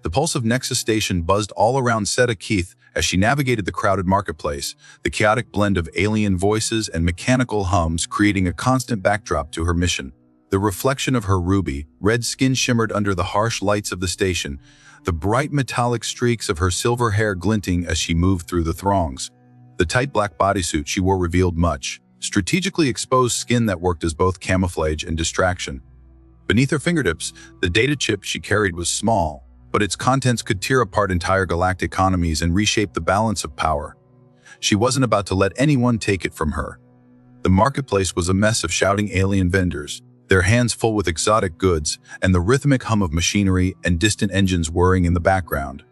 The pulse of Nexus Station buzzed all around Seta Keith as she navigated the crowded marketplace, the chaotic blend of alien voices and mechanical hums creating a constant backdrop to her mission. The reflection of her ruby, red skin shimmered under the harsh lights of the station, the bright metallic streaks of her silver hair glinting as she moved through the throngs. The tight black bodysuit she wore revealed much, strategically exposed skin that worked as both camouflage and distraction. Beneath her fingertips, the data chip she carried was small, but its contents could tear apart entire galactic economies and reshape the balance of power. She wasn't about to let anyone take it from her. The marketplace was a mess of shouting alien vendors, their hands full with exotic goods and the rhythmic hum of machinery and distant engines whirring in the background.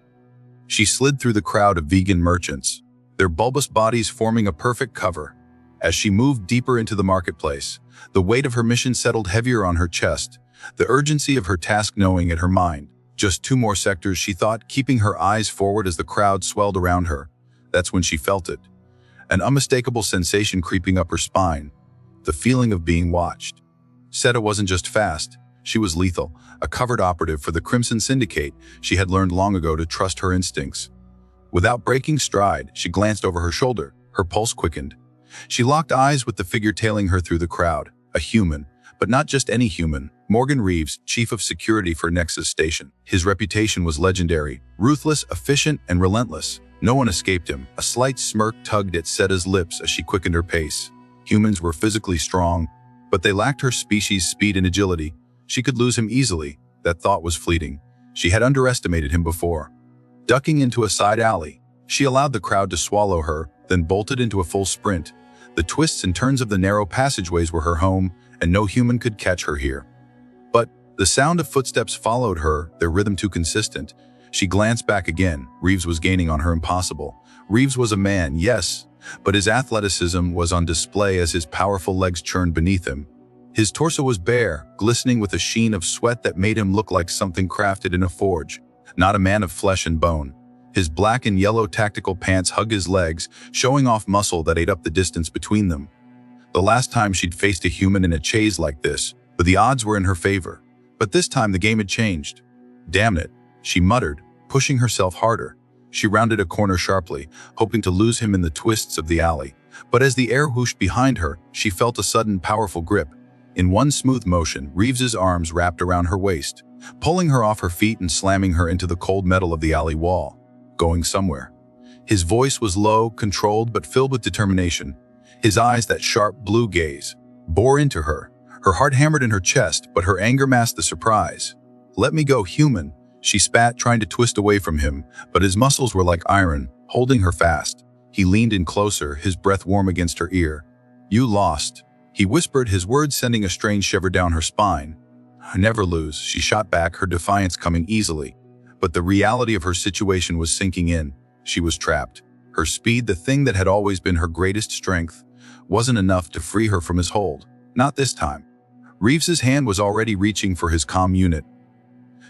She slid through the crowd of vegan merchants, their bulbous bodies forming a perfect cover. As she moved deeper into the marketplace, the weight of her mission settled heavier on her chest, the urgency of her task gnawing at her mind. Just 2 more sectors, she thought, keeping her eyes forward as the crowd swelled around her. That's when she felt it. An unmistakable sensation creeping up her spine, the feeling of being watched. Seta wasn't just fast, she was lethal, a covered operative for the Crimson Syndicate. She had learned long ago to trust her instincts. Without breaking stride, she glanced over her shoulder, her pulse quickened. She locked eyes with the figure tailing her through the crowd, a human, but not just any human. Morgan Reeves, chief of security for Nexus Station. His reputation was legendary, ruthless, efficient, and relentless. No one escaped him. A slight smirk tugged at Seta's lips as she quickened her pace. Humans were physically strong, but they lacked her species' speed and agility. She could lose him easily. That thought was fleeting. She had underestimated him before. Ducking into a side alley, she allowed the crowd to swallow her, then bolted into a full sprint. The twists and turns of the narrow passageways were her home, and no human could catch her here. But the sound of footsteps followed her, their rhythm too consistent. She glanced back again. Reeves was gaining on her impossible. Reeves was a man, yes, but his athleticism was on display as his powerful legs churned beneath him. His torso was bare, glistening with a sheen of sweat that made him look like something crafted in a forge, not a man of flesh and bone. His black and yellow tactical pants hugged his legs, showing off muscle that ate up the distance between them. The last time she'd faced a human in a chase like this, but the odds were in her favor. But this time the game had changed. Damn it, she muttered, pushing herself harder. She rounded a corner sharply, hoping to lose him in the twists of the alley. But as the air whooshed behind her, she felt a sudden powerful grip. In one smooth motion, Reeves's arms wrapped around her waist, pulling her off her feet and slamming her into the cold metal of the alley wall. Going somewhere. His voice was low, controlled, but filled with determination. His eyes, that sharp blue gaze, bore into her. Her heart hammered in her chest, but her anger masked the surprise. "Let me go, human," she spat, trying to twist away from him, but his muscles were like iron, holding her fast. He leaned in closer, his breath warm against her ear. "You lost," he whispered, his words sending a strange shiver down her spine. "I never lose," she shot back, her defiance coming easily. But the reality of her situation was sinking in. She was trapped. Her speed, the thing that had always been her greatest strength, wasn't enough to free her from his hold. Not this time. Reeves's hand was already reaching for his comm unit.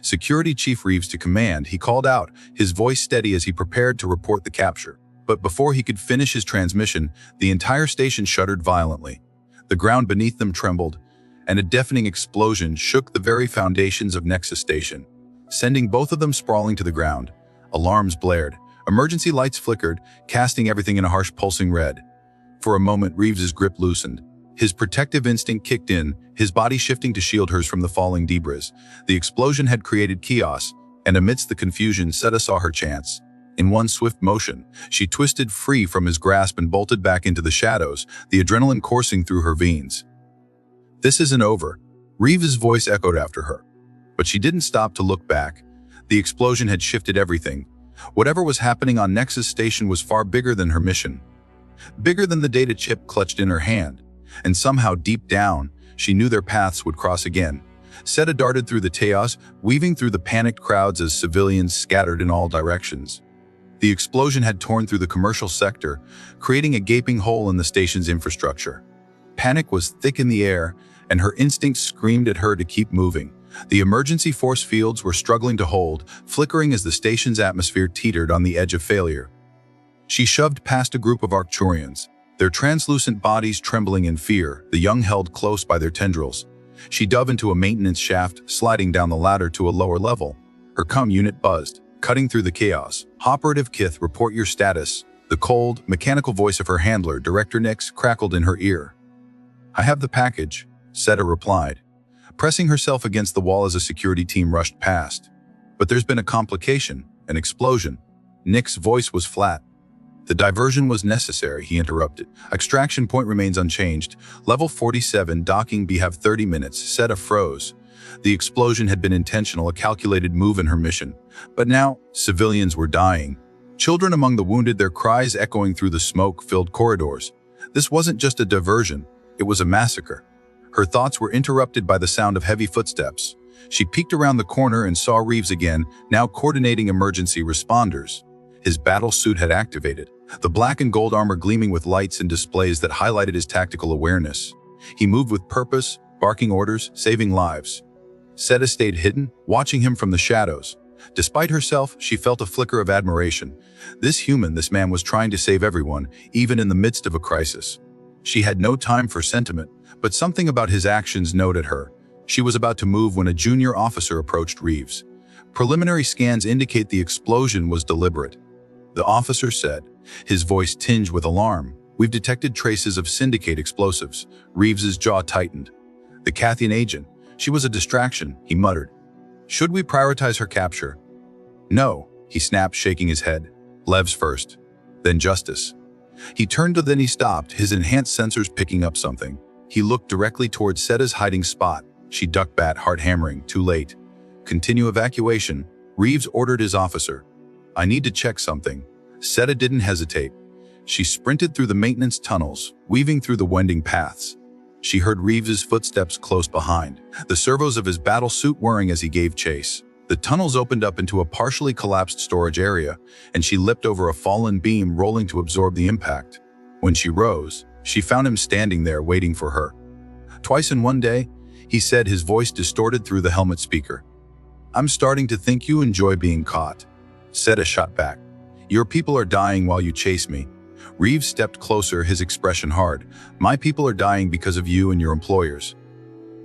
"Security Chief Reeves to command," he called out, his voice steady as he prepared to report the capture. But before he could finish his transmission, the entire station shuddered violently. The ground beneath them trembled, and a deafening explosion shook the very foundations of Nexus Station, sending both of them sprawling to the ground. Alarms blared. Emergency lights flickered, casting everything in a harsh pulsing red. For a moment, Reeves's grip loosened. His protective instinct kicked in, his body shifting to shield hers from the falling debris. The explosion had created chaos, and amidst the confusion, Seta saw her chance. In one swift motion, she twisted free from his grasp and bolted back into the shadows, the adrenaline coursing through her veins. "This isn't over," Reeves's voice echoed after her. But she didn't stop to look back. The explosion had shifted everything. Whatever was happening on Nexus Station was far bigger than her mission. Bigger than the data chip clutched in her hand. And somehow, deep down, she knew their paths would cross again. Seta darted through the chaos, weaving through the panicked crowds as civilians scattered in all directions. The explosion had torn through the commercial sector, creating a gaping hole in the station's infrastructure. Panic was thick in the air, and her instincts screamed at her to keep moving. The emergency force fields were struggling to hold, flickering as the station's atmosphere teetered on the edge of failure. She shoved past a group of Arcturians, their translucent bodies trembling in fear, the young held close by their tendrils. She dove into a maintenance shaft, sliding down the ladder to a lower level. Her comm unit buzzed, cutting through the chaos. "Operative Kith, report your status." The cold, mechanical voice of her handler, Director Nix, crackled in her ear. "I have the package," Seta replied, pressing herself against the wall as a security team rushed past. "But there's been a complication, an explosion." Nick's voice was flat. "The diversion was necessary," he interrupted. "Extraction point remains unchanged. Level 47, docking B have 30 minutes. Seta froze. The explosion had been intentional, a calculated move in her mission. But now, civilians were dying. Children among the wounded, their cries echoing through the smoke-filled corridors. This wasn't just a diversion, it was a massacre. Her thoughts were interrupted by the sound of heavy footsteps. She peeked around the corner and saw Reeves again, now coordinating emergency responders. His battle suit had activated, the black and gold armor gleaming with lights and displays that highlighted his tactical awareness. He moved with purpose, barking orders, saving lives. Seta stayed hidden, watching him from the shadows. Despite herself, she felt a flicker of admiration. This man was trying to save everyone, even in the midst of a crisis. She had no time for sentiment, but something about his actions noted her. She was about to move when a junior officer approached Reeves. "Preliminary scans indicate the explosion was deliberate," the officer said, his voice tinged with alarm. "We've detected traces of syndicate explosives." Reeves's jaw tightened. "The Cathian agent. She was a distraction," he muttered. "Should we prioritize her capture?" "No," he snapped, shaking his head. "Levs first, then justice." He turned to then he stopped, his enhanced sensors picking up something. He looked directly towards Seta's hiding spot. She ducked back, heart hammering. Too late. "Continue evacuation," Reeves ordered his officer. "I need to check something." Seta didn't hesitate. She sprinted through the maintenance tunnels, weaving through the winding paths. She heard Reeves's footsteps close behind, the servos of his battle suit whirring as he gave chase. The tunnels opened up into a partially collapsed storage area, and she leapt over a fallen beam, rolling to absorb the impact. When she rose, she found him standing there waiting for her. "Twice in one day," he said, his voice distorted through the helmet speaker. "I'm starting to think you enjoy being caught." Seta shot back. "Your people are dying while you chase me." Reeves stepped closer, his expression hard. "My people are dying because of you and your employers."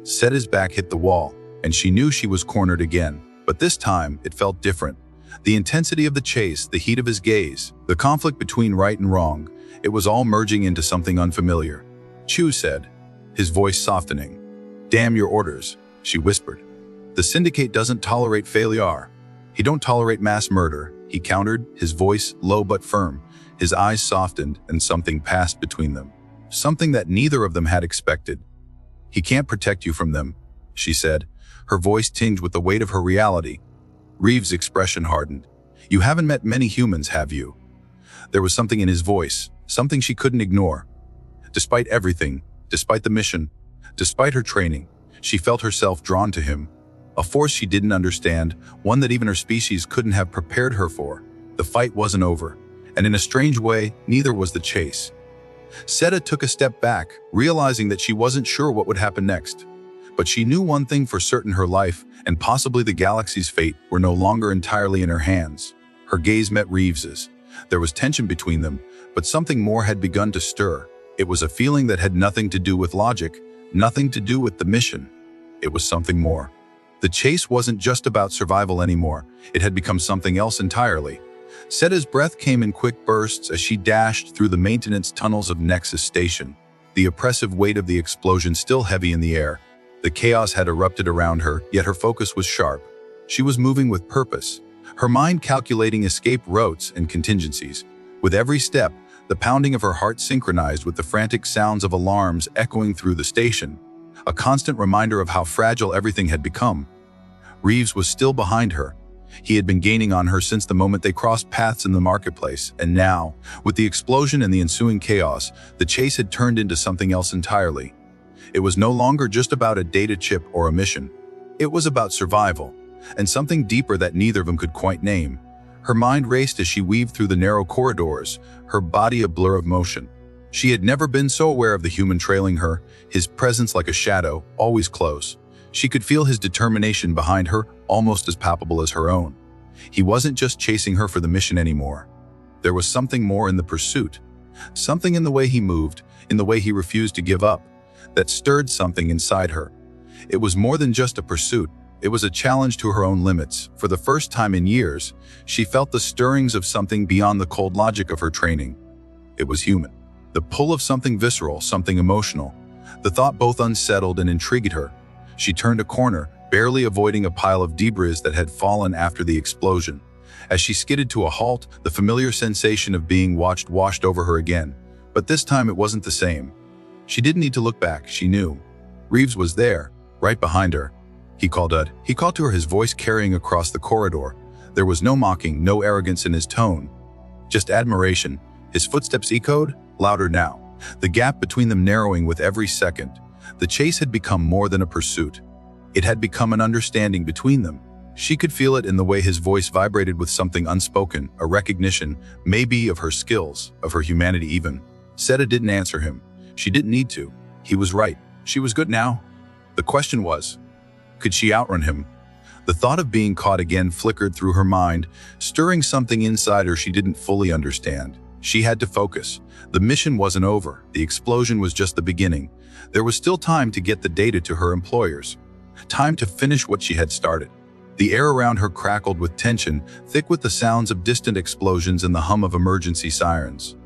Seta's back hit the wall, and she knew she was cornered again. But this time, it felt different. The intensity of the chase, the heat of his gaze, the conflict between right and wrong, it was all merging into something unfamiliar. "Chu said," his voice softening. "Damn your orders," she whispered. "The Syndicate doesn't tolerate failure. He don't tolerate mass murder," he countered, his voice low but firm. His eyes softened, and something passed between them. Something that neither of them had expected. "He can't protect you from them," she said, her voice tinged with the weight of her reality. Reeves' expression hardened. "You haven't met many humans, have you?" There was something in his voice, something she couldn't ignore. Despite everything, despite the mission, despite her training, she felt herself drawn to him. A force she didn't understand, one that even her species couldn't have prepared her for. The fight wasn't over, and in a strange way, neither was the chase. Seta took a step back, realizing that she wasn't sure what would happen next. But she knew one thing for certain: her life, and possibly the galaxy's fate, were no longer entirely in her hands. Her gaze met Reeves's. There was tension between them, but something more had begun to stir. It was a feeling that had nothing to do with logic, nothing to do with the mission. It was something more. The chase wasn't just about survival anymore. It had become something else entirely. Seta's breath came in quick bursts as she dashed through the maintenance tunnels of Nexus Station. The oppressive weight of the explosion still heavy in the air. The chaos had erupted around her, yet her focus was sharp. She was moving with purpose, her mind calculating escape routes and contingencies. With every step, the pounding of her heart synchronized with the frantic sounds of alarms echoing through the station, a constant reminder of how fragile everything had become. Reeves was still behind her. He had been gaining on her since the moment they crossed paths in the marketplace, and now, with the explosion and the ensuing chaos, the chase had turned into something else entirely. It was no longer just about a data chip or a mission. It was about survival, and something deeper that neither of them could quite name. Her mind raced as she weaved through the narrow corridors, her body a blur of motion. She had never been so aware of the human trailing her, his presence like a shadow, always close. She could feel his determination behind her, almost as palpable as her own. He wasn't just chasing her for the mission anymore. There was something more in the pursuit. Something in the way he moved, in the way he refused to give up, that stirred something inside her. It was more than just a pursuit. It was a challenge to her own limits. For the first time in years, she felt the stirrings of something beyond the cold logic of her training. It was human. The pull of something visceral, something emotional. The thought both unsettled and intrigued her. She turned a corner, barely avoiding a pile of debris that had fallen after the explosion. As she skidded to a halt, the familiar sensation of being watched washed over her again. But this time it wasn't the same. She didn't need to look back, she knew. Reeves was there, right behind her. He called to her, his voice carrying across the corridor. There was no mocking, no arrogance in his tone. Just admiration. His footsteps echoed, louder now, the gap between them narrowing with every second. The chase had become more than a pursuit. It had become an understanding between them. She could feel it in the way his voice vibrated with something unspoken, a recognition, maybe of her skills, of her humanity even. Seta didn't answer him. She didn't need to. He was right. She was good now. The question was, could she outrun him? The thought of being caught again flickered through her mind, stirring something inside her she didn't fully understand. She had to focus. The mission wasn't over. The explosion was just the beginning. There was still time to get the data to her employers. Time to finish what she had started. The air around her crackled with tension, thick with the sounds of distant explosions and the hum of emergency sirens.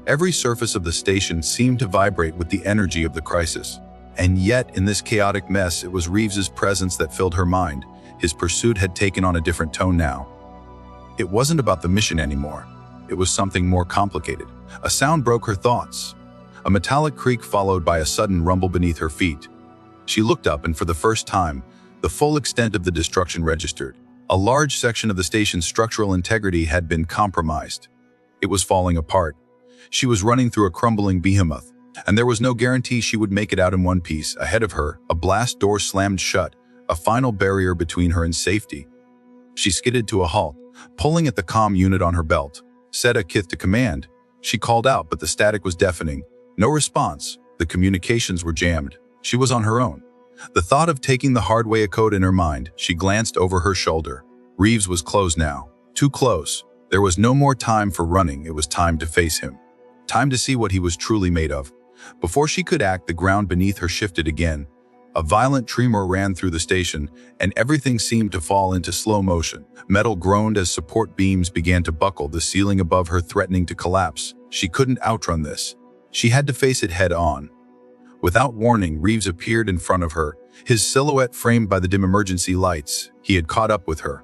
Every surface of the station seemed to vibrate with the energy of the crisis. And yet, in this chaotic mess, it was Reeves's presence that filled her mind. His pursuit had taken on a different tone now. It wasn't about the mission anymore. It was something more complicated. A sound broke her thoughts. A metallic creak followed by a sudden rumble beneath her feet. She looked up, and for the first time, the full extent of the destruction registered. A large section of the station's structural integrity had been compromised. It was falling apart. She was running through a crumbling behemoth, and there was no guarantee she would make it out in one piece. Ahead of her, a blast door slammed shut, a final barrier between her and safety. She skidded to a halt, pulling at the comm unit on her belt. Seta kith to command. She called out, but the static was deafening. No response. The communications were jammed. She was on her own. The thought of taking the hard way echoed in her mind. She glanced over her shoulder. Reeves was close now. Too close. There was no more time for running. It was time to face him. Time to see what he was truly made of. Before she could act, the ground beneath her shifted again. A violent tremor ran through the station, and everything seemed to fall into slow motion. Metal groaned as support beams began to buckle, the ceiling above her threatening to collapse. She couldn't outrun this. She had to face it head on. Without warning, Reeves appeared in front of her, his silhouette framed by the dim emergency lights. He had caught up with her.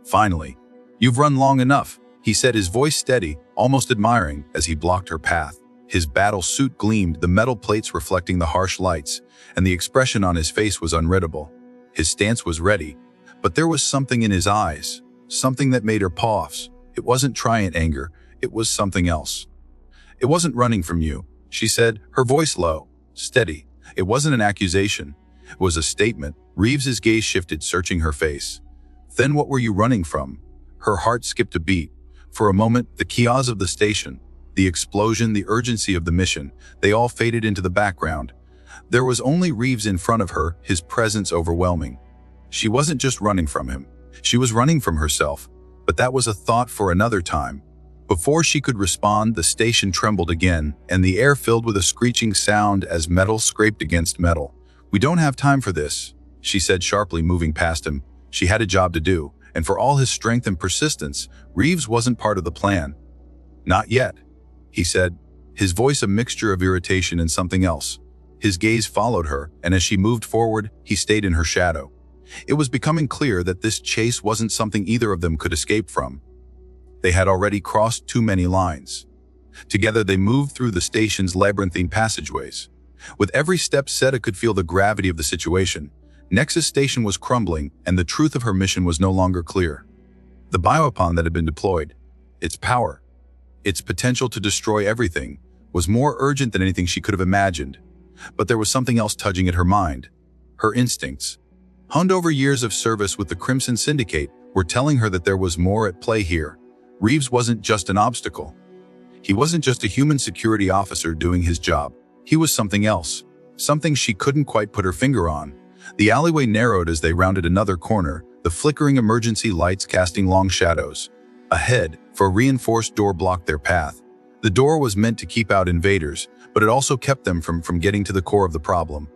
Finally. "You've run long enough," he said, his voice steady, almost admiring, as he blocked her path. His battle suit gleamed, the metal plates reflecting the harsh lights, and the expression on his face was unreadable. His stance was ready, but there was something in his eyes, something that made her pause. It wasn't triumphant anger, it was something else. "It wasn't running from you," she said, her voice low, steady. It wasn't an accusation, it was a statement. Reeves's gaze shifted, searching her face. "Then what were you running from?" Her heart skipped a beat. For a moment, the chaos of the station, the explosion, the urgency of the mission, they all faded into the background. There was only Reeves in front of her, his presence overwhelming. She wasn't just running from him. She was running from herself. But that was a thought for another time. Before she could respond, the station trembled again, and the air filled with a screeching sound as metal scraped against metal. "We don't have time for this," she said sharply, moving past him. She had a job to do, and for all his strength and persistence, Reeves wasn't part of the plan. "Not yet," he said, his voice a mixture of irritation and something else. His gaze followed her, and as she moved forward, he stayed in her shadow. It was becoming clear that this chase wasn't something either of them could escape from. They had already crossed too many lines. Together they moved through the station's labyrinthine passageways. With every step, Seta could feel the gravity of the situation. Nexus Station was crumbling, and the truth of her mission was no longer clear. The biopon that had been deployed, its power, its potential to destroy everything, was more urgent than anything she could have imagined. But there was something else tugging at her mind. Her instincts, honed over years of service with the Crimson Syndicate, were telling her that there was more at play here. Reeves wasn't just an obstacle. He wasn't just a human security officer doing his job. He was something else, something she couldn't quite put her finger on. The alleyway narrowed as they rounded another corner, the flickering emergency lights casting long shadows. Ahead, a reinforced door blocked their path. The door was meant to keep out invaders, but it also kept them from getting to the core of the problem.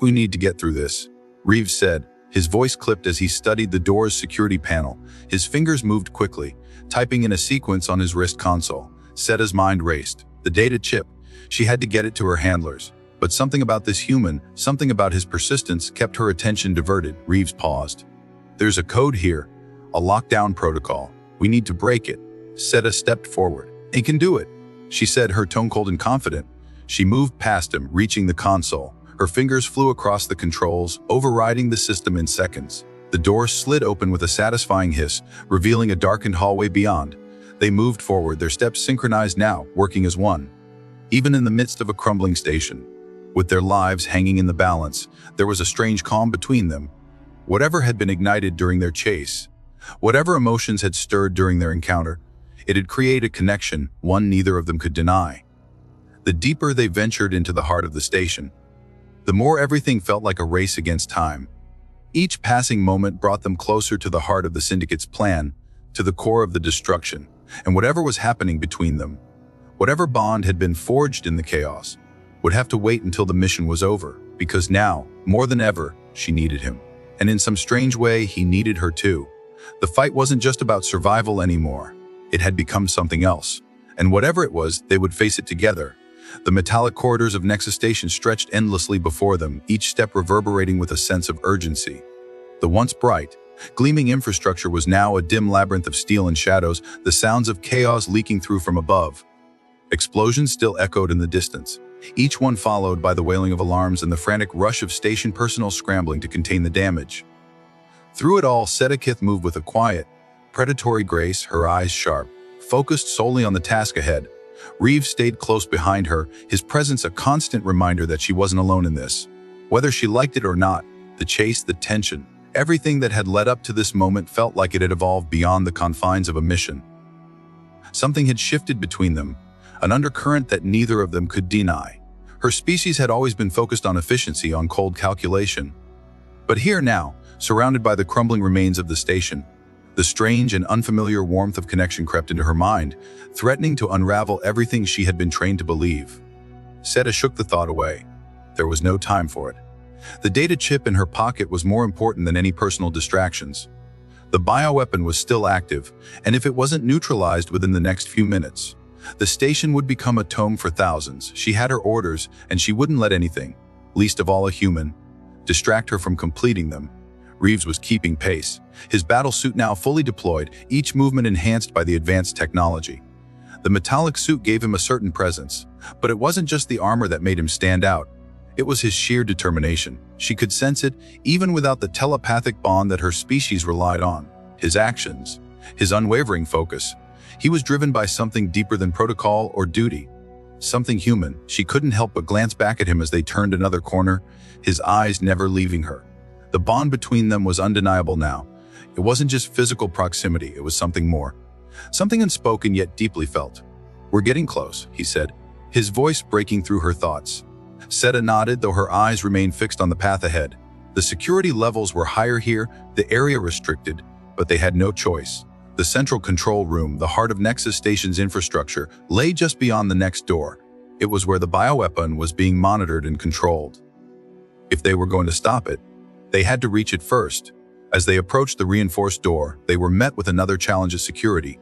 "We need to get through this," Reeves said, His voice clipped as he studied the door's security panel. His fingers moved quickly, typing in a sequence on his wrist console. Seta's mind raced. The data chip. She had to get it to her handlers. But something about this human, something about his persistence, kept her attention diverted. Reeves paused. "There's a code here. A lockdown protocol. We need to break it." Seta stepped forward. "He can do it," she said, her tone cold and confident. She moved past him, reaching the console. Her fingers flew across the controls, overriding the system in seconds. The door slid open with a satisfying hiss, revealing a darkened hallway beyond. They moved forward, their steps synchronized now, working as one. Even in the midst of a crumbling station, with their lives hanging in the balance, there was a strange calm between them. Whatever had been ignited during their chase, whatever emotions had stirred during their encounter, it had created a connection, one neither of them could deny. The deeper they ventured into the heart of the station, the more everything felt like a race against time. Each passing moment brought them closer to the heart of the Syndicate's plan, to the core of the destruction, and whatever was happening between them, whatever bond had been forged in the chaos, would have to wait until the mission was over, because now, more than ever, she needed him. And in some strange way, he needed her too. The fight wasn't just about survival anymore. It had become something else. And whatever it was, they would face it together. The metallic corridors of Nexus Station stretched endlessly before them, each step reverberating with a sense of urgency. The once bright, gleaming infrastructure was now a dim labyrinth of steel and shadows, the sounds of chaos leaking through from above. Explosions still echoed in the distance, each one followed by the wailing of alarms and the frantic rush of station personnel scrambling to contain the damage. Through it all, Seta Kith moved with a quiet, predatory grace, her eyes sharp, focused solely on the task ahead. Reeves stayed close behind her, his presence a constant reminder that she wasn't alone in this. Whether she liked it or not, the chase, the tension, everything that had led up to this moment felt like it had evolved beyond the confines of a mission. Something had shifted between them, an undercurrent that neither of them could deny. Her species had always been focused on efficiency, on cold calculation. But here now, surrounded by the crumbling remains of the station, the strange and unfamiliar warmth of connection crept into her mind, threatening to unravel everything she had been trained to believe. Seta shook the thought away. There was no time for it. The data chip in her pocket was more important than any personal distractions. The bioweapon was still active, and if it wasn't neutralized within the next few minutes, the station would become a tomb for thousands. She had her orders, and she wouldn't let anything, least of all a human, distract her from completing them. Reeves was keeping pace, his battle suit now fully deployed, each movement enhanced by the advanced technology. The metallic suit gave him a certain presence, but it wasn't just the armor that made him stand out. It was his sheer determination. She could sense it, even without the telepathic bond that her species relied on. His actions, his unwavering focus. He was driven by something deeper than protocol or duty. Something human. She couldn't help but glance back at him as they turned another corner, his eyes never leaving her. The bond between them was undeniable now. It wasn't just physical proximity, it was something more. Something unspoken yet deeply felt. "We're getting close," he said, his voice breaking through her thoughts. Seta nodded, though her eyes remained fixed on the path ahead. The security levels were higher here, the area restricted, but they had no choice. The central control room, the heart of Nexus Station's infrastructure, lay just beyond the next door. It was where the bioweapon was being monitored and controlled. If they were going to stop it, they had to reach it first. As they approached the reinforced door, they were met with another challenge of security.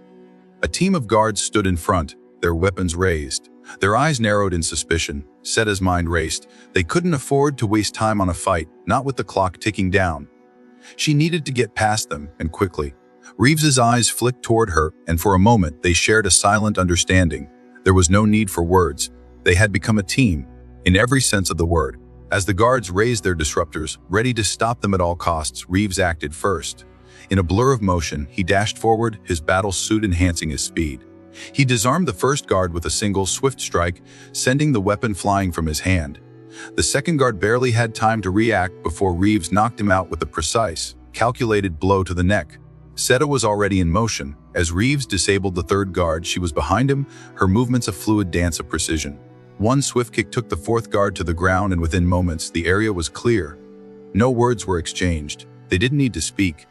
A team of guards stood in front, their weapons raised. Their eyes narrowed in suspicion. Seta's mind raced. They couldn't afford to waste time on a fight, not with the clock ticking down. She needed to get past them, and quickly. Reeves's eyes flicked toward her, and for a moment they shared a silent understanding. There was no need for words. They had become a team, in every sense of the word. As the guards raised their disruptors, ready to stop them at all costs, Reeves acted first. In a blur of motion, he dashed forward, his battle suit enhancing his speed. He disarmed the first guard with a single, swift strike, sending the weapon flying from his hand. The second guard barely had time to react before Reeves knocked him out with a precise, calculated blow to the neck. Seta was already in motion. As Reeves disabled the third guard, she was behind him, her movements a fluid dance of precision. One swift kick took the fourth guard to the ground, and within moments, the area was clear. No words were exchanged. They didn't need to speak.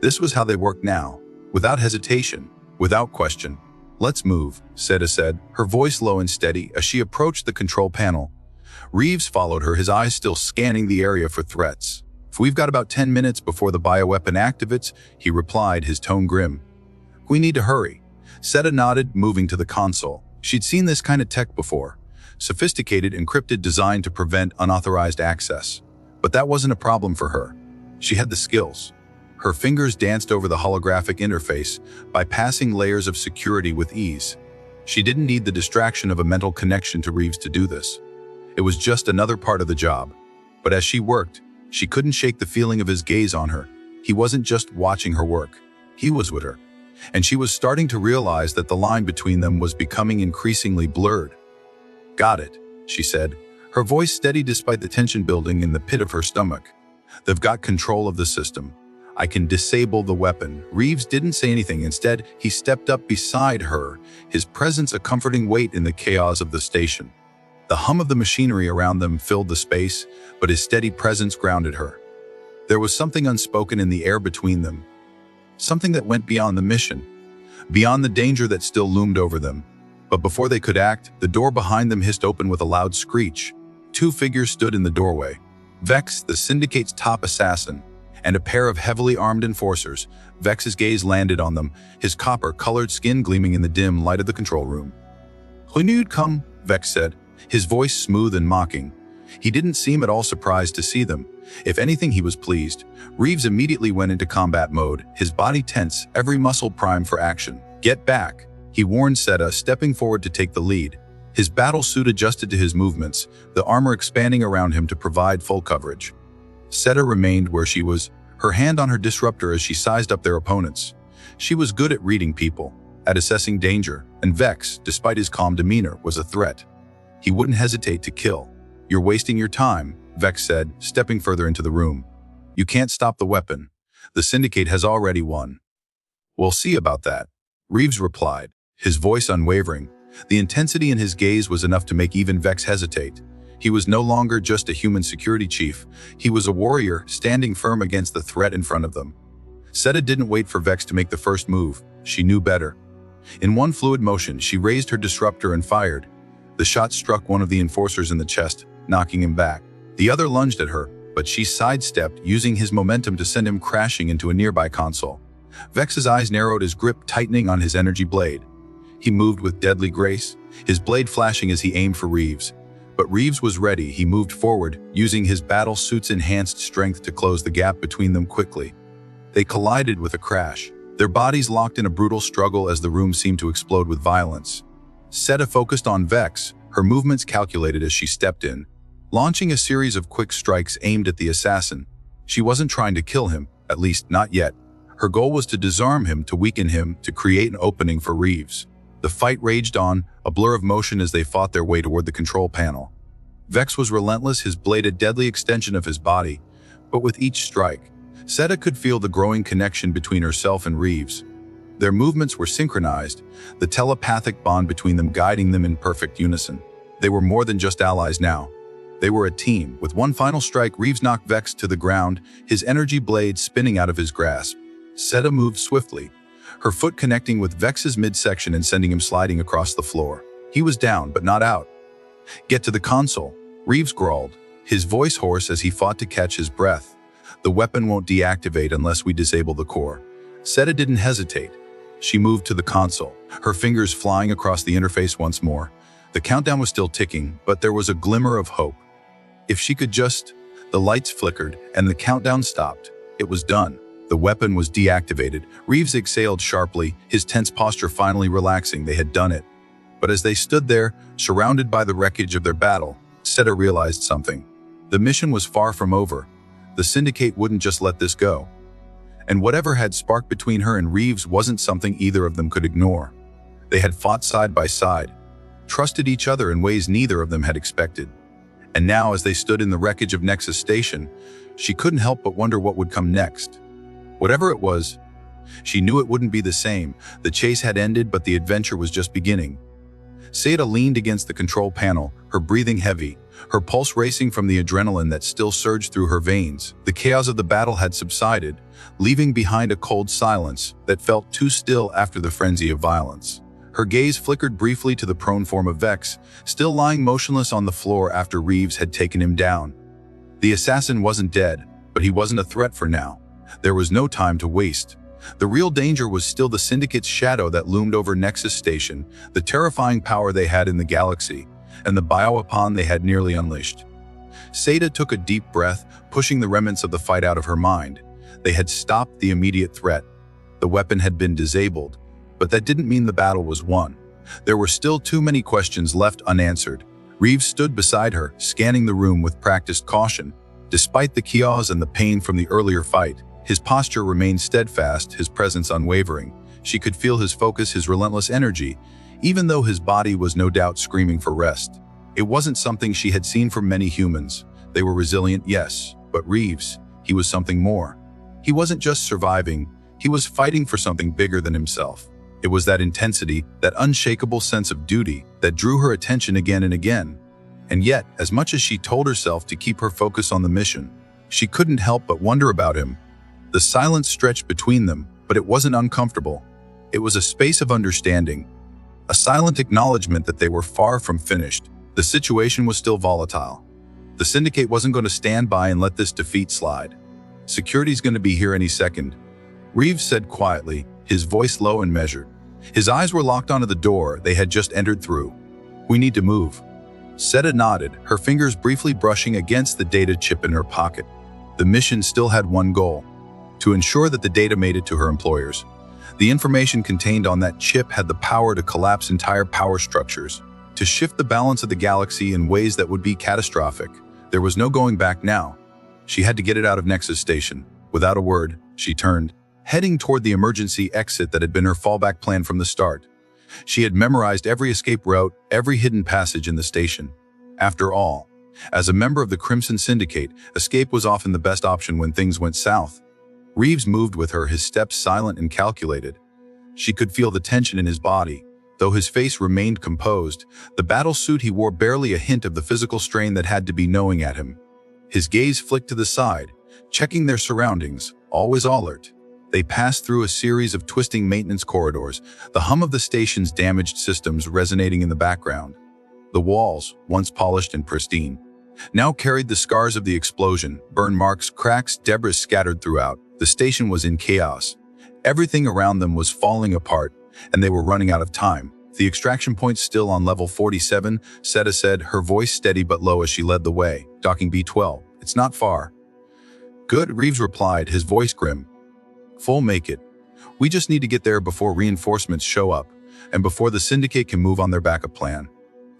This was how they worked now, without hesitation, without question. "Let's move," Seta said, her voice low and steady as she approached the control panel. Reeves followed her, his eyes still scanning the area for threats. "We've got about 10 minutes before the bioweapon activates," he replied, his tone grim. "We need to hurry." Seta nodded, moving to the console. She'd seen this kind of tech before. Sophisticated, encrypted, designed to prevent unauthorized access. But that wasn't a problem for her. She had the skills. Her fingers danced over the holographic interface, bypassing layers of security with ease. She didn't need the distraction of a mental connection to Reeves to do this. It was just another part of the job. But as she worked, she couldn't shake the feeling of his gaze on her. He wasn't just watching her work. He was with her. And she was starting to realize that the line between them was becoming increasingly blurred. "Got it," she said, her voice steady despite the tension building in the pit of her stomach. "They've got control of the system. I can disable the weapon." Reeves didn't say anything. Instead, he stepped up beside her, his presence a comforting weight in the chaos of the station. The hum of the machinery around them filled the space, but his steady presence grounded her. There was something unspoken in the air between them. Something that went beyond the mission, beyond the danger that still loomed over them. But before they could act, the door behind them hissed open with a loud screech. Two figures stood in the doorway. Vex, the Syndicate's top assassin, and a pair of heavily armed enforcers. Vex's gaze landed on them, his copper-colored skin gleaming in the dim light of the control room. "Who knew you'd come?" Vex said, his voice smooth and mocking. He didn't seem at all surprised to see them. If anything, he was pleased. Reeves immediately went into combat mode, his body tense, every muscle primed for action. "Get back," he warned Seta, stepping forward to take the lead. His battle suit adjusted to his movements, the armor expanding around him to provide full coverage. Seta remained where she was, her hand on her disruptor as she sized up their opponents. She was good at reading people, at assessing danger, and Vex, despite his calm demeanor, was a threat. He wouldn't hesitate to kill. "You're wasting your time," Vex said, stepping further into the room. "You can't stop the weapon. The Syndicate has already won." "We'll see about that," Reeves replied, his voice unwavering. The intensity in his gaze was enough to make even Vex hesitate. He was no longer just a human security chief. He was a warrior, standing firm against the threat in front of them. Seta didn't wait for Vex to make the first move. She knew better. In one fluid motion, she raised her disruptor and fired. The shot struck one of the enforcers in the chest, knocking him back. The other lunged at her, but she sidestepped, using his momentum to send him crashing into a nearby console. Vex's eyes narrowed, his grip tightening on his energy blade. He moved with deadly grace, his blade flashing as he aimed for Reeves. But Reeves was ready. He moved forward, using his battle suit's enhanced strength to close the gap between them quickly. They collided with a crash, their bodies locked in a brutal struggle as the room seemed to explode with violence. Seta focused on Vex, her movements calculated as she stepped in, launching a series of quick strikes aimed at the assassin. She wasn't trying to kill him, at least not yet. Her goal was to disarm him, to weaken him, to create an opening for Reeves. The fight raged on, a blur of motion as they fought their way toward the control panel. Vex was relentless, his blade a deadly extension of his body. But with each strike, Seta could feel the growing connection between herself and Reeves. Their movements were synchronized, the telepathic bond between them guiding them in perfect unison. They were more than just allies now. They were a team. With one final strike, Reeves knocked Vex to the ground, his energy blade spinning out of his grasp. Seta moved swiftly, her foot connecting with Vex's midsection and sending him sliding across the floor. He was down, but not out. "Get to the console," Reeves growled, his voice hoarse as he fought to catch his breath. "The weapon won't deactivate unless we disable the core." Seta didn't hesitate. She moved to the console, her fingers flying across the interface once more. The countdown was still ticking, but there was a glimmer of hope. If she could just... The lights flickered, and the countdown stopped. It was done. The weapon was deactivated. Reeves exhaled sharply, his tense posture finally relaxing. They had done it. But as they stood there, surrounded by the wreckage of their battle, Seta realized something. The mission was far from over. The Syndicate wouldn't just let this go. And whatever had sparked between her and Reeves wasn't something either of them could ignore. They had fought side by side, trusted each other in ways neither of them had expected. And now, as they stood in the wreckage of Nexus Station, she couldn't help but wonder what would come next. Whatever it was, she knew it wouldn't be the same. The chase had ended, but the adventure was just beginning. Seta leaned against the control panel, her breathing heavy, her pulse racing from the adrenaline that still surged through her veins. The chaos of the battle had subsided, leaving behind a cold silence that felt too still after the frenzy of violence. Her gaze flickered briefly to the prone form of Vex, still lying motionless on the floor after Reeves had taken him down. The assassin wasn't dead, But he wasn't a threat for now. There was no time to waste. The real danger was still the Syndicate's shadow that loomed over Nexus Station, the terrifying power they had in the galaxy, and the bioweapon they had nearly unleashed. Seda took a deep breath, pushing the remnants of the fight out of her mind. They had stopped the immediate threat. The weapon had been disabled, but that didn't mean the battle was won. There were still too many questions left unanswered. Reeves stood beside her, scanning the room with practiced caution. Despite the chaos and the pain from the earlier fight, his posture remained steadfast, his presence unwavering. She could feel his focus, his relentless energy, even though his body was no doubt screaming for rest. It wasn't something she had seen from many humans. They were resilient, yes, but Reeves, he was something more. He wasn't just surviving, he was fighting for something bigger than himself. It was that intensity, that unshakable sense of duty, that drew her attention again and again. And yet, as much as she told herself to keep her focus on the mission, she couldn't help but wonder about him. The silence stretched between them, but it wasn't uncomfortable. It was a space of understanding, a silent acknowledgement that they were far from finished. The situation was still volatile. The Syndicate wasn't going to stand by and let this defeat slide. Security's going to be here any second, Reeves said quietly, his voice low and measured. His eyes were locked onto the door they had just entered through. We need to move. Seda nodded, her fingers briefly brushing against the data chip in her pocket. The mission still had one goal: to ensure that the data made it to her employers. The information contained on that chip had the power to collapse entire power structures, to shift the balance of the galaxy in ways that would be catastrophic. There was no going back now. She had to get it out of Nexus Station. Without a word, she turned, heading toward the emergency exit that had been her fallback plan from the start. She had memorized every escape route, every hidden passage in the station. After all, as a member of the Crimson Syndicate, escape was often the best option when things went south. Reeves moved with her, his steps silent and calculated. She could feel the tension in his body. Though his face remained composed, the battle suit he wore barely a hint of the physical strain that had to be gnawing at him. His gaze flicked to the side, checking their surroundings, always alert. They passed through a series of twisting maintenance corridors, the hum of the station's damaged systems resonating in the background. The walls, once polished and pristine, now carried the scars of the explosion, burn marks, cracks, debris scattered throughout. The station was in chaos. Everything around them was falling apart, and they were running out of time. The extraction point's still on level 47, Seda said, her voice steady but low as she led the way. Docking B-12. It's not far. Good, Reeves replied, his voice grim. Full make it. We just need to get there before reinforcements show up, and before the Syndicate can move on their backup plan.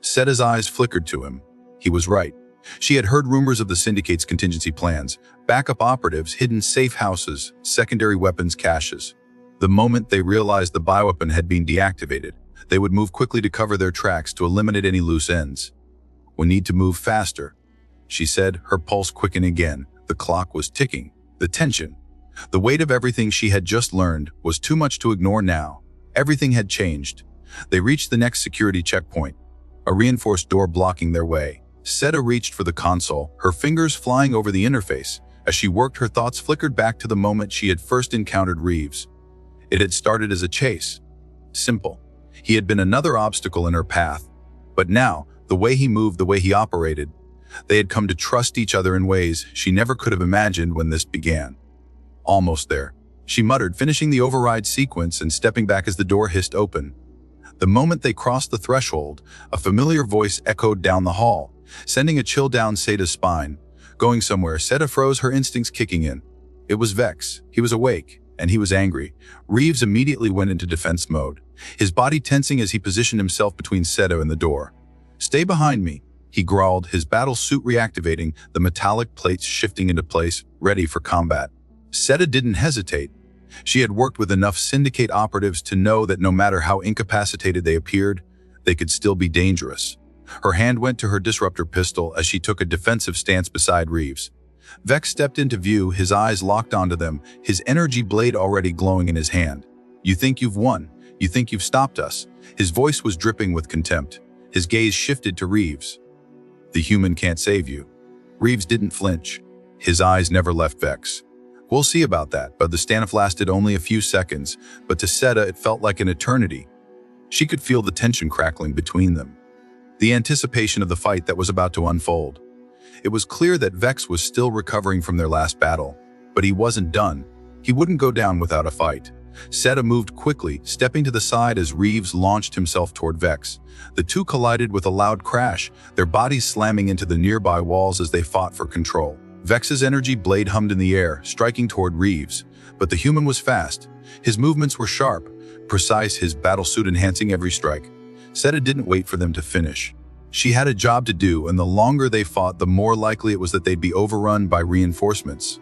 Seda's eyes flickered to him. He was right. She had heard rumors of the Syndicate's contingency plans, backup operatives, hidden safe houses, secondary weapons caches. The moment they realized the bioweapon had been deactivated, they would move quickly to cover their tracks to eliminate any loose ends. We need to move faster, she said, her pulse quickening again. The clock was ticking. The tension, the weight of everything she had just learned, was too much to ignore now. Everything had changed. They reached the next security checkpoint, a reinforced door blocking their way. Seda reached for the console, her fingers flying over the interface. As she worked, her thoughts flickered back to the moment she had first encountered Reeves. It had started as a chase. Simple. He had been another obstacle in her path. But now, the way he moved, the way he operated, they had come to trust each other in ways she never could have imagined when this began. Almost there, she muttered, finishing the override sequence and stepping back as the door hissed open. The moment they crossed the threshold, a familiar voice echoed down the hall, sending a chill down Seda's spine. Going somewhere, Seda froze, her instincts kicking in. It was Vex. He was awake, and he was angry. Reeves immediately went into defense mode, his body tensing as he positioned himself between Seda and the door. Stay behind me, he growled, his battle suit reactivating, the metallic plates shifting into place, ready for combat. Seda didn't hesitate. She had worked with enough Syndicate operatives to know that no matter how incapacitated they appeared, they could still be dangerous. Her hand went to her disruptor pistol as she took a defensive stance beside Reeves. Vex stepped into view, his eyes locked onto them, his energy blade already glowing in his hand. You think you've won? You think you've stopped us? His voice was dripping with contempt. His gaze shifted to Reeves. The human can't save you. Reeves didn't flinch. His eyes never left Vex. We'll see about that, but the standoff lasted only a few seconds, but to Seda it felt like an eternity. She could feel the tension crackling between them, the anticipation of the fight that was about to unfold. It was clear that Vex was still recovering from their last battle, but he wasn't done. He wouldn't go down without a fight. Seta moved quickly, stepping to the side as Reeves launched himself toward Vex. The two collided with a loud crash, their bodies slamming into the nearby walls as they fought for control. Vex's energy blade hummed in the air, striking toward Reeves, but the human was fast. His movements were sharp, precise, his battlesuit enhancing every strike. Seta didn't wait for them to finish. She had a job to do, and the longer they fought, the more likely it was that they'd be overrun by reinforcements.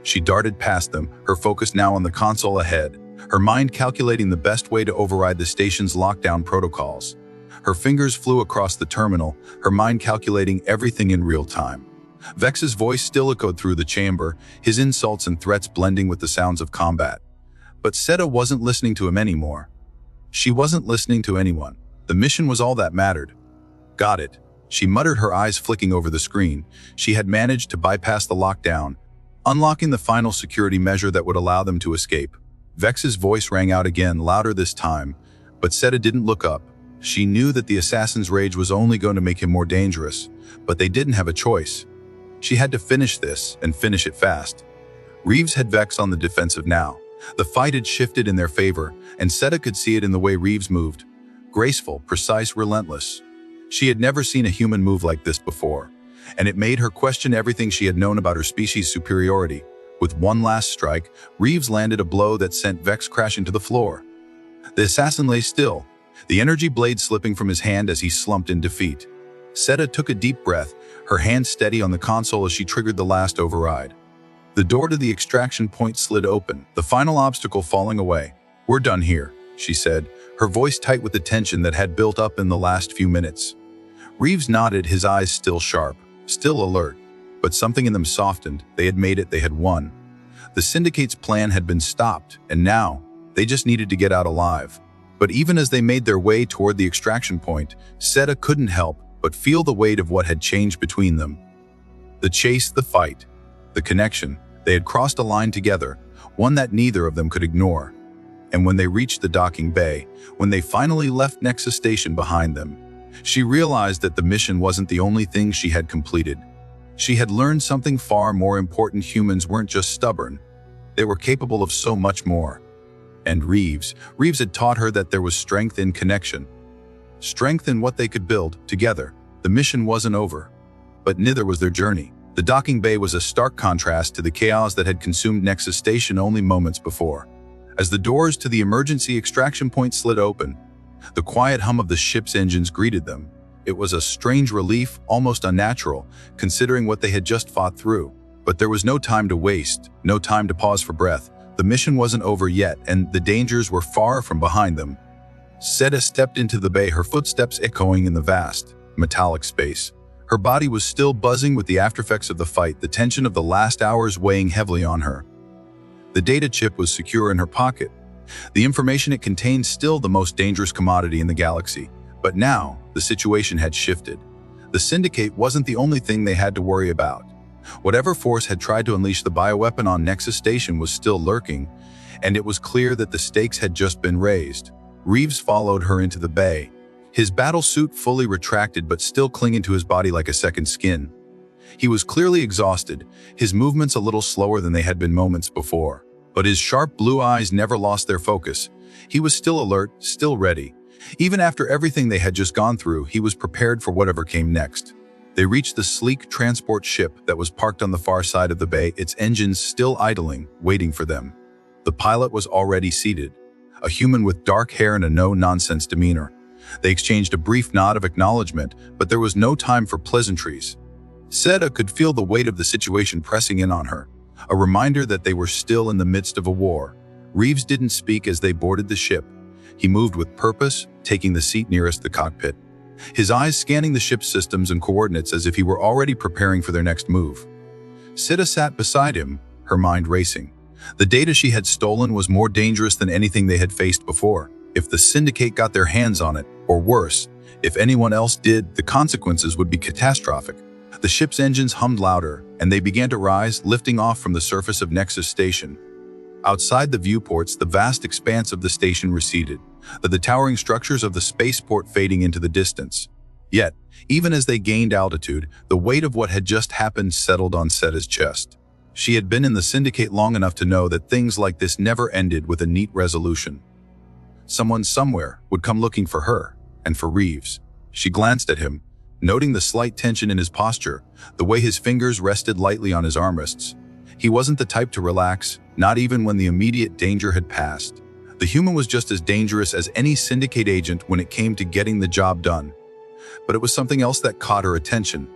She darted past them, her focus now on the console ahead, her mind calculating the best way to override the station's lockdown protocols. Her fingers flew across the terminal, her mind calculating everything in real time. Vex's voice still echoed through the chamber, his insults and threats blending with the sounds of combat. But Seta wasn't listening to him anymore. She wasn't listening to anyone. The mission was all that mattered. Got it, she muttered, her eyes flicking over the screen. She had managed to bypass the lockdown, unlocking the final security measure that would allow them to escape. Vex's voice rang out again, louder this time, but Seta didn't look up. She knew that the assassin's rage was only going to make him more dangerous, but they didn't have a choice. She had to finish this, and finish it fast. Reeves had Vex on the defensive now. The fight had shifted in their favor, and Seta could see it in the way Reeves moved. Graceful, precise, relentless. She had never seen a human move like this before, and it made her question everything she had known about her species' superiority. With one last strike, Reeves landed a blow that sent Vex crashing to the floor. The assassin lay still, the energy blade slipping from his hand as he slumped in defeat. Seta took a deep breath, her hand steady on the console as she triggered the last override. The door to the extraction point slid open, the final obstacle falling away. "We're done here," she said, her voice tight with the tension that had built up in the last few minutes. Reeves nodded, his eyes still sharp, still alert, but something in them softened. They had made it, they had won. The Syndicate's plan had been stopped, and now, they just needed to get out alive. But even as they made their way toward the extraction point, Seta couldn't help but feel the weight of what had changed between them. The chase, the fight, the connection. They had crossed a line together, one that neither of them could ignore. And when they reached the docking bay, when they finally left Nexus Station behind them, she realized that the mission wasn't the only thing she had completed. She had learned something far more important. Humans weren't just stubborn. They were capable of so much more. And Reeves had taught her that there was strength in connection. Strength in what they could build together. The mission wasn't over, but neither was their journey. The docking bay was a stark contrast to the chaos that had consumed Nexus Station only moments before. As the doors to the emergency extraction point slid open, the quiet hum of the ship's engines greeted them. It was a strange relief, almost unnatural, considering what they had just fought through. But there was no time to waste, no time to pause for breath. The mission wasn't over yet, and the dangers were far from behind them. Seta stepped into the bay, her footsteps echoing in the vast, metallic space. Her body was still buzzing with the aftereffects of the fight, the tension of the last hours weighing heavily on her. The data chip was secure in her pocket. The information it contained still the most dangerous commodity in the galaxy. But now, the situation had shifted. The Syndicate wasn't the only thing they had to worry about. Whatever force had tried to unleash the bioweapon on Nexus Station was still lurking, and it was clear that the stakes had just been raised. Reeves followed her into the bay, his battle suit fully retracted but still clinging to his body like a second skin. He was clearly exhausted, his movements a little slower than they had been moments before. But his sharp blue eyes never lost their focus. He was still alert, still ready. Even after everything they had just gone through, he was prepared for whatever came next. They reached the sleek transport ship that was parked on the far side of the bay, its engines still idling, waiting for them. The pilot was already seated, a human with dark hair and a no-nonsense demeanor. They exchanged a brief nod of acknowledgement, but there was no time for pleasantries. Seta could feel the weight of the situation pressing in on her, a reminder that they were still in the midst of a war. Reeves didn't speak as they boarded the ship. He moved with purpose, taking the seat nearest the cockpit, his eyes scanning the ship's systems and coordinates as if he were already preparing for their next move. Seta sat beside him, her mind racing. The data she had stolen was more dangerous than anything they had faced before. If the Syndicate got their hands on it, or worse, if anyone else did, the consequences would be catastrophic. The ship's engines hummed louder, and they began to rise, lifting off from the surface of Nexus Station. Outside the viewports, the vast expanse of the station receded, the towering structures of the spaceport fading into the distance. Yet, even as they gained altitude, the weight of what had just happened settled on Seta's chest. She had been in the Syndicate long enough to know that things like this never ended with a neat resolution. Someone somewhere would come looking for her, and for Reeves. She glanced at him, noting the slight tension in his posture, the way his fingers rested lightly on his armrests. He wasn't the type to relax, not even when the immediate danger had passed. The human was just as dangerous as any Syndicate agent when it came to getting the job done. But it was something else that caught her attention.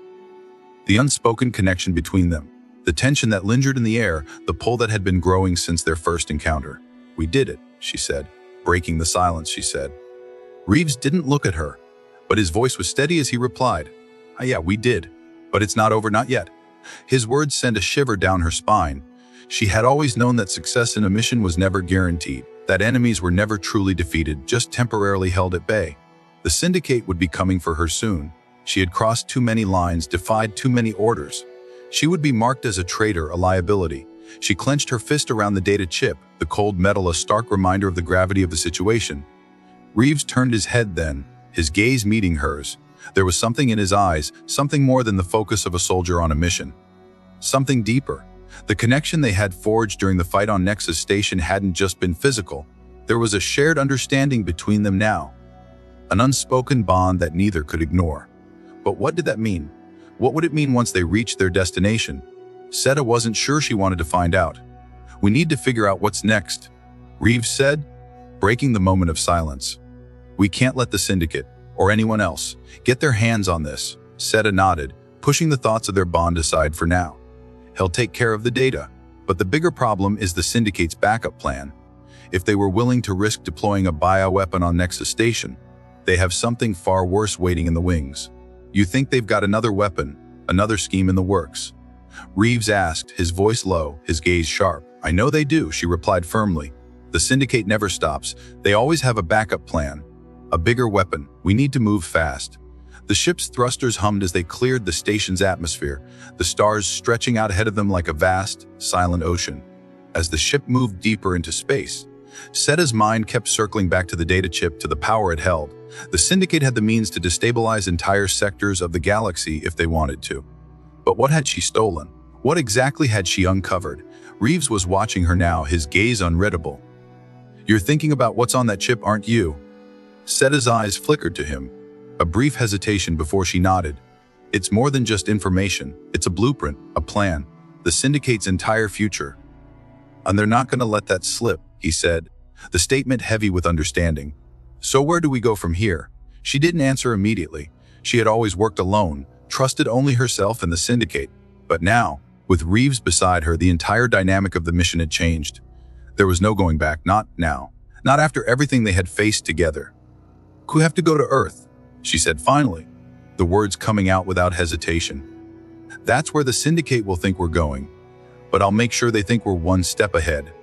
The unspoken connection between them. The tension that lingered in the air, the pull that had been growing since their first encounter. "We did it," she said. Breaking the silence, she said. Reeves didn't look at her, but his voice was steady as he replied, Yeah, we did. But it's not over, not yet." His words sent a shiver down her spine. She had always known that success in a mission was never guaranteed, that enemies were never truly defeated, just temporarily held at bay. The Syndicate would be coming for her soon. She had crossed too many lines, defied too many orders. She would be marked as a traitor, a liability. She clenched her fist around the data chip, the cold metal a stark reminder of the gravity of the situation. Reeves turned his head then, his gaze meeting hers. There was something in his eyes, something more than the focus of a soldier on a mission. Something deeper. The connection they had forged during the fight on Nexus Station hadn't just been physical. There was a shared understanding between them now. An unspoken bond that neither could ignore. But what did that mean? What would it mean once they reached their destination? Seta wasn't sure she wanted to find out. "We need to figure out what's next," Reeves said, breaking the moment of silence. "We can't let the Syndicate, or anyone else, get their hands on this." Seta nodded, pushing the thoughts of their bond aside for now. "He'll take care of the data, but the bigger problem is the Syndicate's backup plan. If they were willing to risk deploying a bioweapon on Nexus Station, they have something far worse waiting in the wings." "You think they've got another weapon, another scheme in the works?" Reeves asked, his voice low, his gaze sharp. "I know they do," she replied firmly. "The Syndicate never stops. They always have a backup plan. A bigger weapon. We need to move fast." The ship's thrusters hummed as they cleared the station's atmosphere, the stars stretching out ahead of them like a vast, silent ocean. As the ship moved deeper into space, Seta's mind kept circling back to the data chip, to the power it held. The Syndicate had the means to destabilize entire sectors of the galaxy if they wanted to. But what had she stolen? What exactly had she uncovered? Reeves was watching her now, his gaze unreadable. "You're thinking about what's on that chip, aren't you?" Seta's eyes flickered to him. A brief hesitation before she nodded. "It's more than just information. It's a blueprint, a plan, the Syndicate's entire future. And they're not going to let that slip," he said, the statement heavy with understanding. "So where do we go from here?" She didn't answer immediately. She had always worked alone, trusted only herself and the Syndicate. But now, with Reeves beside her, the entire dynamic of the mission had changed. There was no going back, not now. Not after everything they had faced together. "We have to go to Earth," she said finally, the words coming out without hesitation. "That's where the Syndicate will think we're going. But I'll make sure they think we're one step ahead."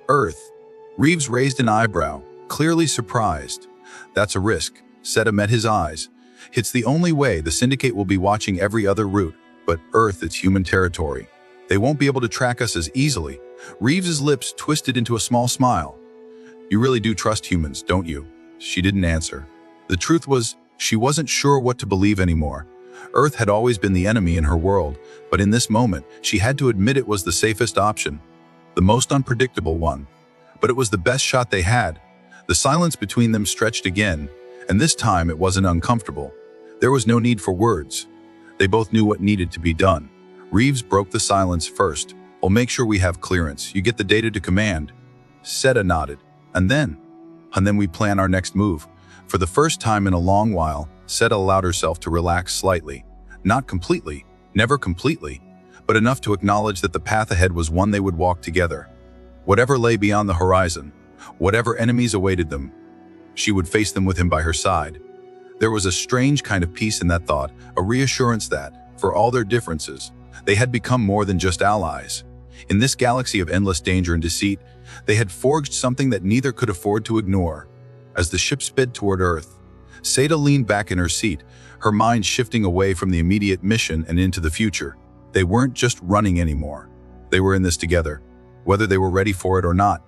"Earth?" Reeves raised an eyebrow, clearly surprised. "That's a risk." Seta met his eyes. "It's the only way. The Syndicate will be watching every other route. But Earth, it's human territory. They won't be able to track us as easily." Reeves's lips twisted into a small smile. "You really do trust humans, don't you?" She didn't answer. The truth was, she wasn't sure what to believe anymore. Earth had always been the enemy in her world, but in this moment, she had to admit it was the safest option. The most unpredictable one. But it was the best shot they had. The silence between them stretched again, and this time it wasn't uncomfortable. There was no need for words. They both knew what needed to be done. Reeves broke the silence first. "I'll make sure we have clearance. You get the data to command." Seta nodded. And then we plan our next move." For the first time in a long while, Seta allowed herself to relax slightly. Not completely, never completely, but enough to acknowledge that the path ahead was one they would walk together. Whatever lay beyond the horizon, whatever enemies awaited them, she would face them with him by her side. There was a strange kind of peace in that thought, a reassurance that, for all their differences, they had become more than just allies. In this galaxy of endless danger and deceit, they had forged something that neither could afford to ignore. As the ship sped toward Earth, Seta leaned back in her seat, her mind shifting away from the immediate mission and into the future. They weren't just running anymore. They were in this together, whether they were ready for it or not.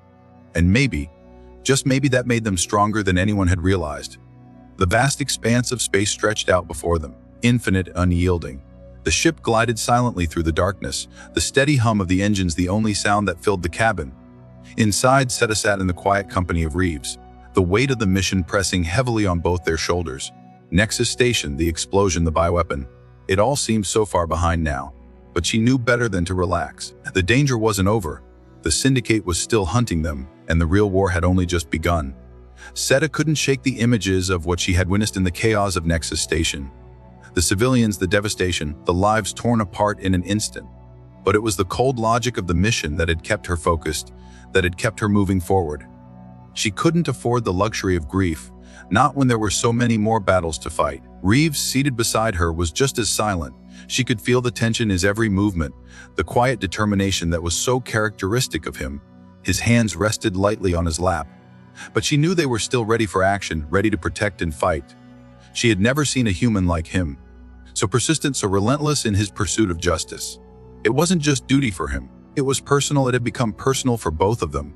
And maybe, just maybe, that made them stronger than anyone had realized. The vast expanse of space stretched out before them, infinite, unyielding. The ship glided silently through the darkness, the steady hum of the engines the only sound that filled the cabin. Inside, Seta sat in the quiet company of Reeves, the weight of the mission pressing heavily on both their shoulders. Nexus Station, the explosion, the bioweapon. It all seemed so far behind now, but she knew better than to relax. The danger wasn't over. The Syndicate was still hunting them, and the real war had only just begun. Seta couldn't shake the images of what she had witnessed in the chaos of Nexus Station. The civilians, the devastation, the lives torn apart in an instant. But it was the cold logic of the mission that had kept her focused, that had kept her moving forward. She couldn't afford the luxury of grief, not when there were so many more battles to fight. Reeves, seated beside her, was just as silent. She could feel the tension in his every movement, the quiet determination that was so characteristic of him. His hands rested lightly on his lap. But she knew they were still ready for action, ready to protect and fight. She had never seen a human like him, so persistent, so relentless in his pursuit of justice. It wasn't just duty for him. It was personal. It had become personal for both of them.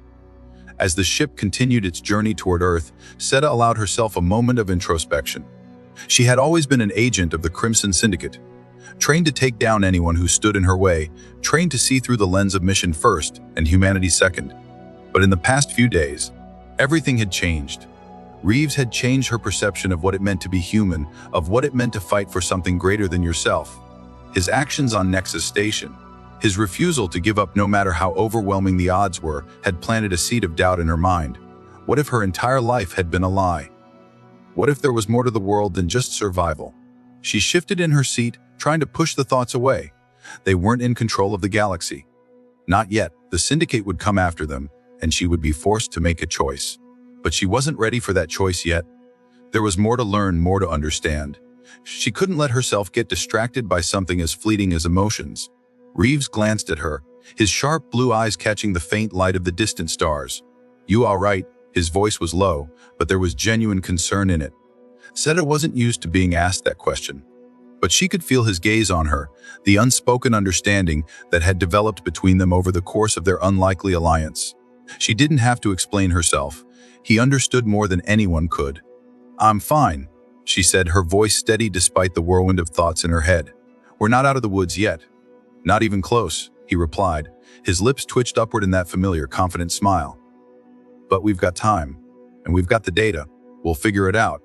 As the ship continued its journey toward Earth, Seta allowed herself a moment of introspection. She had always been an agent of the Crimson Syndicate, trained to take down anyone who stood in her way, trained to see through the lens of mission first and humanity second. But in the past few days, everything had changed. Reeves had changed her perception of what it meant to be human, of what it meant to fight for something greater than yourself. His actions on Nexus Station, his refusal to give up no matter how overwhelming the odds were, had planted a seed of doubt in her mind. What if her entire life had been a lie? What if there was more to the world than just survival? She shifted in her seat, trying to push the thoughts away. They weren't in control of the galaxy. Not yet. The Syndicate would come after them, and she would be forced to make a choice. But she wasn't ready for that choice yet. There was more to learn, more to understand. She couldn't let herself get distracted by something as fleeting as emotions. Reeves glanced at her, his sharp blue eyes catching the faint light of the distant stars. "You all right?" His voice was low, but there was genuine concern in it. Seta wasn't used to being asked that question. But she could feel his gaze on her, the unspoken understanding that had developed between them over the course of their unlikely alliance. She didn't have to explain herself. He understood more than anyone could. "I'm fine," she said, her voice steady despite the whirlwind of thoughts in her head. "We're not out of the woods yet." "Not even close," he replied. His lips twitched upward in that familiar, confident smile. "But we've got time, and we've got the data. We'll figure it out."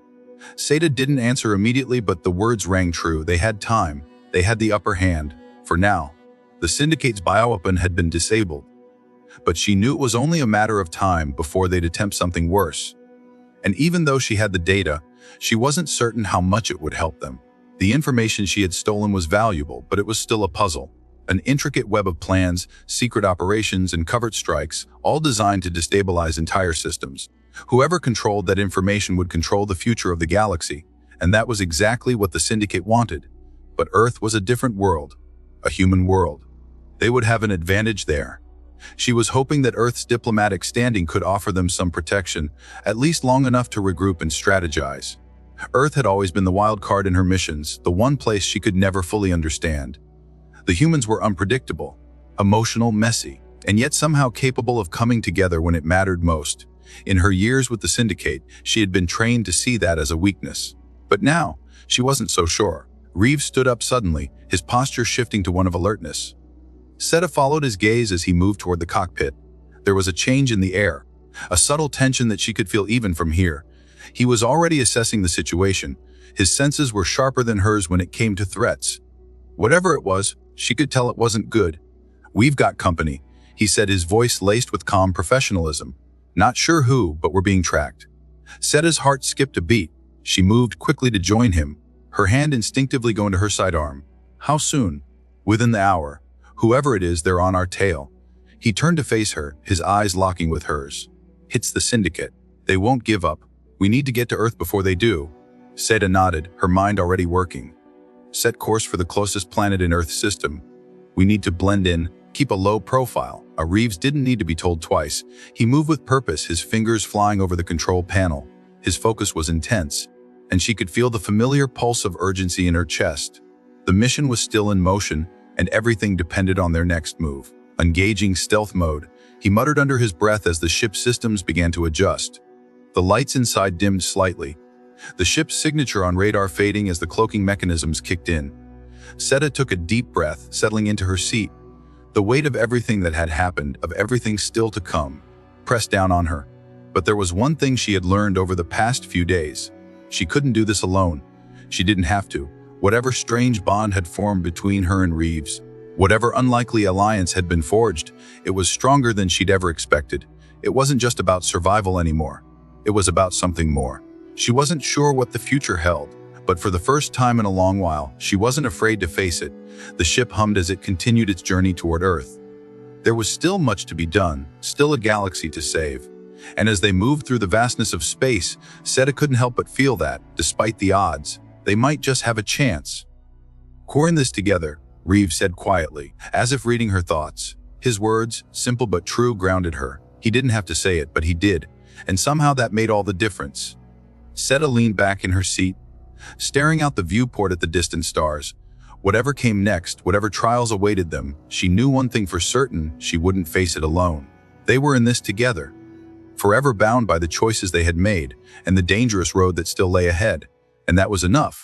Seta didn't answer immediately, but the words rang true. They had time. They had the upper hand. For now. The Syndicate's bioweapon had been disabled. But she knew it was only a matter of time before they'd attempt something worse. And even though she had the data, she wasn't certain how much it would help them. The information she had stolen was valuable, but it was still a puzzle. An intricate web of plans, secret operations, and covert strikes, all designed to destabilize entire systems. Whoever controlled that information would control the future of the galaxy, and that was exactly what the Syndicate wanted. But Earth was a different world, a human world. They would have an advantage there. She was hoping that Earth's diplomatic standing could offer them some protection, at least long enough to regroup and strategize. Earth had always been the wild card in her missions, the one place she could never fully understand. The humans were unpredictable, emotional, messy, and yet somehow capable of coming together when it mattered most. In her years with the Syndicate, she had been trained to see that as a weakness. But now, she wasn't so sure. Reeves stood up suddenly, his posture shifting to one of alertness. Seta followed his gaze as he moved toward the cockpit. There was a change in the air, a subtle tension that she could feel even from here. He was already assessing the situation. His senses were sharper than hers when it came to threats. Whatever it was, she could tell it wasn't good. "We've got company," he said, his voice laced with calm professionalism. "Not sure who, but we're being tracked." Seta's heart skipped a beat. She moved quickly to join him, her hand instinctively going to her sidearm. "How soon?" "Within the hour. Whoever it is, they're on our tail." He turned to face her, his eyes locking with hers. "It's the Syndicate. They won't give up. We need to get to Earth before they do." Seta nodded, her mind already working. "Set course for the closest planet in Earth's system. We need to blend in, keep a low profile." Reeves didn't need to be told twice. He moved with purpose, his fingers flying over the control panel. His focus was intense, and she could feel the familiar pulse of urgency in her chest. The mission was still in motion, and everything depended on their next move. Engaging stealth mode, he muttered under his breath as the ship's systems began to adjust. The lights inside dimmed slightly. the ship's signature on radar fading as the cloaking mechanisms kicked in. Seta took a deep breath, settling into her seat. The weight of everything that had happened, of everything still to come, pressed down on her. But there was one thing she had learned over the past few days. She couldn't do this alone. She didn't have to. Whatever strange bond had formed between her and Reeves, whatever unlikely alliance had been forged, it was stronger than she'd ever expected. It wasn't just about survival anymore. It was about something more. She wasn't sure what the future held, but for the first time in a long while, she wasn't afraid to face it. The ship hummed as it continued its journey toward Earth. There was still much to be done, still a galaxy to save. And as they moved through the vastness of space, Seta couldn't help but feel that, despite the odds, they might just have a chance. "We're in this together," Reeves said quietly, as if reading her thoughts. His words, simple but true, grounded her. He didn't have to say it, but he did, and somehow that made all the difference. Seta leaned back in her seat, staring out the viewport at the distant stars. Whatever came next, whatever trials awaited them, she knew one thing for certain: she wouldn't face it alone. They were in this together, forever bound by the choices they had made and the dangerous road that still lay ahead. And that was enough.